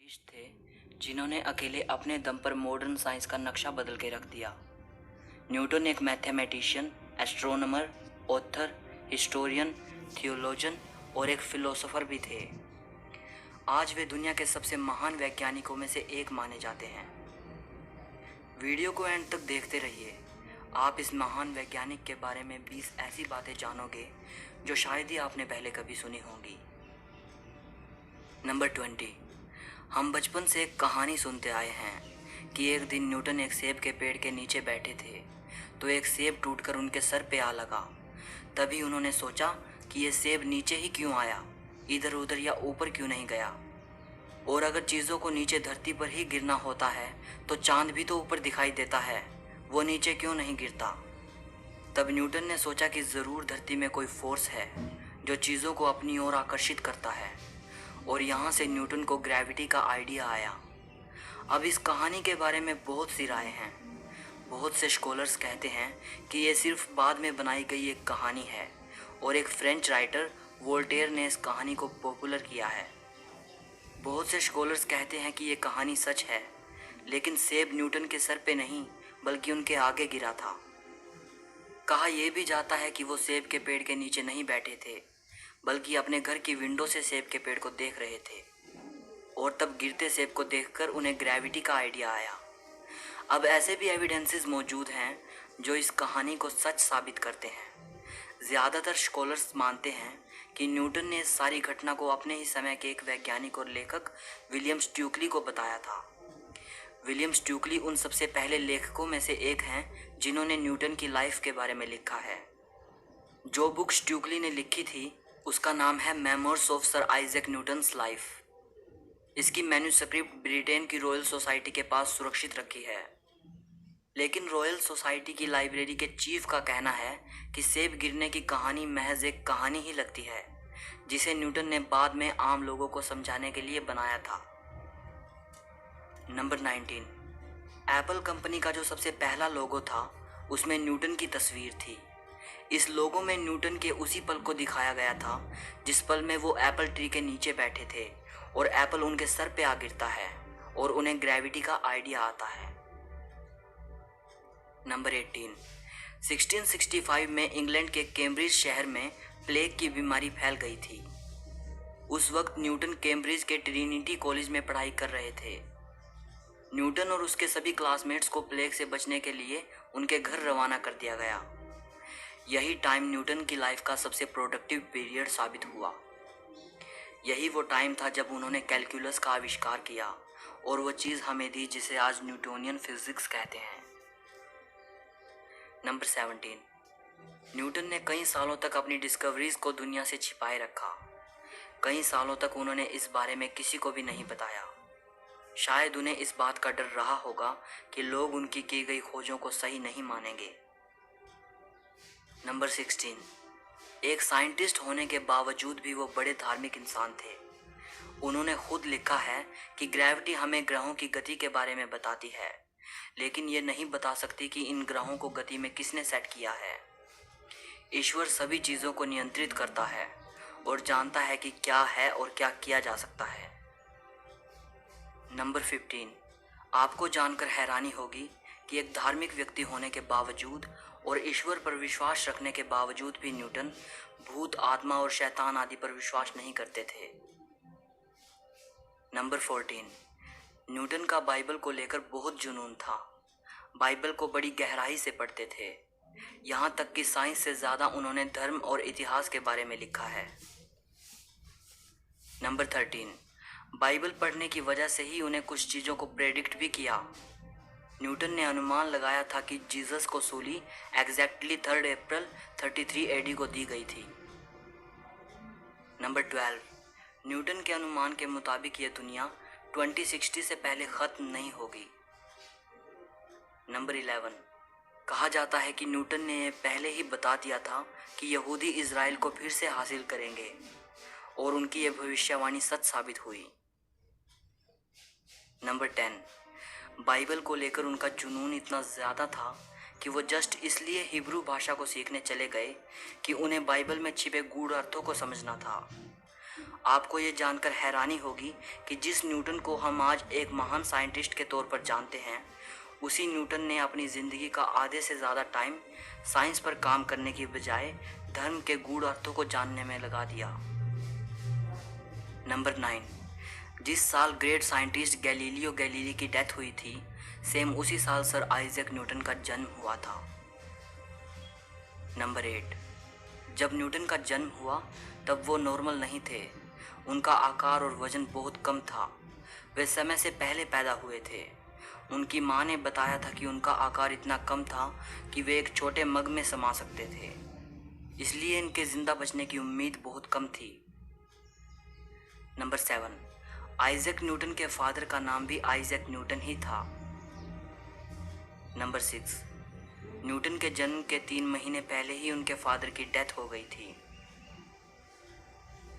Scientist थे जिन्होंने अकेले अपने दम पर मॉडर्न साइंस का नक्शा बदल के रख दिया। न्यूटन एक mathematician, astronomer, author, historian, theologian और एक फिलोसोफर भी थे। आज वे दुनिया के सबसे महान वैज्ञानिकों में से एक माने जाते हैं। वीडियो को एंड तक देखते रहिए। आप इस महान वैज्ञानिक के बारे में 20 ऐसी बातें जानोगे जो शायद ही आपने पहले कभी सुनी होंगी। नंबर 20। हम बचपन से एक कहानी सुनते आए हैं कि एक दिन न्यूटन एक सेब के पेड़ के नीचे बैठे थे तो एक सेब टूटकर उनके सर पे आ लगा। तभी उन्होंने सोचा कि ये सेब नीचे ही क्यों आया, इधर उधर या ऊपर क्यों नहीं गया। और अगर चीज़ों को नीचे धरती पर ही गिरना होता है तो चांद भी तो ऊपर दिखाई देता है, वो नीचे क्यों नहीं गिरता। तब न्यूटन ने सोचा कि ज़रूर धरती में कोई फोर्स है जो चीज़ों को अपनी ओर आकर्षित करता है, और यहाँ से न्यूटन को ग्रेविटी का आइडिया आया। अब इस कहानी के बारे में बहुत सी राय हैं। बहुत से स्कॉलर्स कहते हैं कि ये सिर्फ बाद में बनाई गई एक कहानी है और एक फ्रेंच राइटर वोल्टेयर ने इस कहानी को पॉपुलर किया है। बहुत से स्कॉलर्स कहते हैं कि ये कहानी सच है, लेकिन सेब न्यूटन के सर पे नहीं बल्कि उनके आगे गिरा था। कहा यह भी जाता है कि वो सेब के पेड़ के नीचे नहीं बैठे थे बल्कि अपने घर की विंडो से सेब के पेड़ को देख रहे थे, और तब गिरते सेब को देखकर उन्हें ग्रेविटी का आइडिया आया। अब ऐसे भी एविडेंसेस मौजूद हैं जो इस कहानी को सच साबित करते हैं। ज़्यादातर स्कॉलर्स मानते हैं कि न्यूटन ने इस सारी घटना को अपने ही समय के एक वैज्ञानिक और लेखक विलियम स्ट्यूकली को बताया था। विलियम स्ट्यूकली उन सबसे पहले लेखकों में से एक हैं जिन्होंने न्यूटन की लाइफ के बारे में लिखा है। जो बुक स्ट्यूकली ने लिखी थी उसका नाम है memoirs of sir Isaac Newton's life. इसकी मैन्युस्क्रिप्ट ब्रिटेन की रॉयल सोसाइटी के पास सुरक्षित रखी है, लेकिन रॉयल सोसाइटी की लाइब्रेरी के चीफ का कहना है कि सेब गिरने की कहानी महज एक कहानी ही लगती है जिसे न्यूटन ने बाद में आम लोगों को समझाने के लिए बनाया था। नंबर 19। एप्पल कंपनी का जो सबसे पहला लोगो था उसमें न्यूटन की तस्वीर थी। इस लोगो में न्यूटन के उसी पल को दिखाया गया था जिस पल में वो एप्पल ट्री के नीचे बैठे थे और एप्पल उनके सर पे आ गिरता है और उन्हें ग्रेविटी का आइडिया आता है। नंबर 18। 1665 में इंग्लैंड के कैम्ब्रिज शहर में प्लेग की बीमारी फैल गई थी। उस वक्त न्यूटन कैम्ब्रिज के ट्रिनिटी कॉलेज में पढ़ाई कर रहे थे। न्यूटन और उसके सभी क्लासमेट्स को प्लेग से बचने के लिए उनके घर रवाना कर दिया गया। यही टाइम न्यूटन की लाइफ का सबसे प्रोडक्टिव पीरियड साबित हुआ। यही वो टाइम था जब उन्होंने कैलकुलस का आविष्कार किया और वो चीज़ हमें दी जिसे आज न्यूटोनियन फिजिक्स कहते हैं। नंबर 17। न्यूटन ने कई सालों तक अपनी डिस्कवरीज को दुनिया से छिपाए रखा। कई सालों तक उन्होंने इस बारे में किसी को भी नहीं बताया। शायद उन्हें इस बात का डर रहा होगा कि लोग उनकी की गई खोजों को सही नहीं मानेंगे। नंबर 16। एक साइंटिस्ट होने के बावजूद भी वो बड़े धार्मिक इंसान थे। उन्होंने खुद लिखा है कि ग्रेविटी हमें ग्रहों की गति के बारे में बताती है, लेकिन ये नहीं बता सकती कि इन ग्रहों को गति में किसने सेट किया है। ईश्वर सभी चीज़ों को नियंत्रित करता है और जानता है कि क्या है और क्या किया जा सकता है। नंबर 15। आपको जानकर हैरानी होगी कि एक धार्मिक व्यक्ति होने के बावजूद और ईश्वर पर विश्वास रखने के बावजूद भी न्यूटन भूत, आत्मा और शैतान आदि पर विश्वास नहीं करते थे। नंबर 14। न्यूटन का बाइबल को लेकर बहुत जुनून था। बाइबल को बड़ी गहराई से पढ़ते थे, यहाँ तक कि साइंस से ज़्यादा उन्होंने धर्म और इतिहास के बारे में लिखा है। नंबर 13। बाइबल पढ़ने की वजह से ही उन्हें कुछ चीज़ों को प्रेडिक्ट भी किया। न्यूटन ने अनुमान लगाया था कि जीसस को सूली एग्जैक्टली 3 अप्रैल 33 AD को दी गई थी। नंबर 12। न्यूटन के अनुमान के मुताबिक यह दुनिया 2060 से पहले ख़त्म नहीं होगी। नंबर 11। कहा जाता है कि न्यूटन ने यह पहले ही बता दिया था कि यहूदी इज़राइल को फिर से हासिल करेंगे, और उनकी यह भविष्यवाणी सच साबित हुई। नंबर 10। बाइबल को लेकर उनका जुनून इतना ज़्यादा था कि वो जस्ट इसलिए हिब्रू भाषा को सीखने चले गए कि उन्हें बाइबल में छिपे गूढ़ अर्थों को समझना था। आपको ये जानकर हैरानी होगी कि जिस न्यूटन को हम आज एक महान साइंटिस्ट के तौर पर जानते हैं, उसी न्यूटन ने अपनी ज़िंदगी का आधे से ज़्यादा टाइम साइंस पर काम करने की बजाय धर्म के गूढ़ अर्थों को जानने में लगा दिया। नंबर 9, जिस साल ग्रेट साइंटिस्ट गैलीलियो गैलीली की डेथ हुई थी, सेम उसी साल सर आइजैक न्यूटन का जन्म हुआ था। नंबर 8, जब न्यूटन का जन्म हुआ तब वो नॉर्मल नहीं थे। उनका आकार और वजन बहुत कम था। वे समय से पहले पैदा हुए थे। उनकी माँ ने बताया था कि उनका आकार इतना कम था कि वे एक छोटे मग में समा सकते थे, इसलिए इनके ज़िंदा बचने की उम्मीद बहुत कम थी। नंबर 7, आइजैक न्यूटन के फादर का नाम भी आइजैक न्यूटन ही था। नंबर 6, न्यूटन के जन्म के 3 महीने पहले ही उनके फादर की डेथ हो गई थी।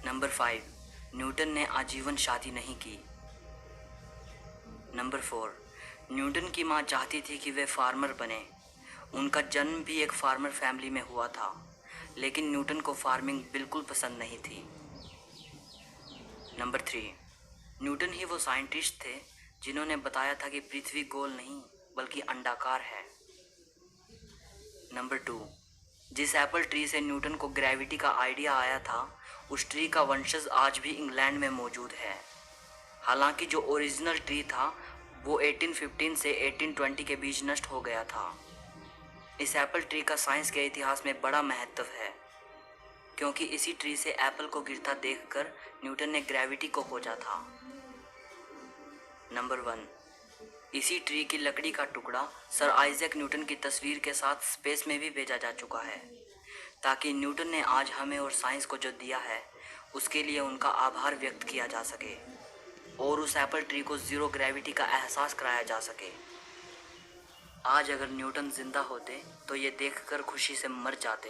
नंबर 5, न्यूटन ने आजीवन शादी नहीं की। नंबर 4, न्यूटन की माँ चाहती थी कि वे फार्मर बने। उनका जन्म भी एक फार्मर फैमिली में हुआ था, लेकिन न्यूटन को फार्मिंग बिल्कुल पसंद नहीं थी। नंबर 3, न्यूटन ही वो साइंटिस्ट थे जिन्होंने बताया था कि पृथ्वी गोल नहीं बल्कि अंडाकार है। नंबर 2, जिस एप्पल ट्री से न्यूटन को ग्रेविटी का आइडिया आया था, उस ट्री का वंशज आज भी इंग्लैंड में मौजूद है। हालांकि जो ओरिजिनल ट्री था वो 1815 से 1820 के बीच नष्ट हो गया था। इस एप्पल ट्री का साइंस के इतिहास में बड़ा महत्व है, क्योंकि इसी ट्री से एप्पल को गिरता देखकर न्यूटन ने ग्रेविटी को खोजा था। नंबर 1, इसी ट्री की लकड़ी का टुकड़ा सर आइजैक न्यूटन की तस्वीर के साथ स्पेस में भी भेजा जा चुका है, ताकि न्यूटन ने आज हमें और साइंस को जो दिया है उसके लिए उनका आभार व्यक्त किया जा सके और उस एप्पल ट्री को ज़ीरो ग्रेविटी का एहसास कराया जा सके। आज अगर न्यूटन जिंदा होते तो ये देखकर खुशी से मर जाते।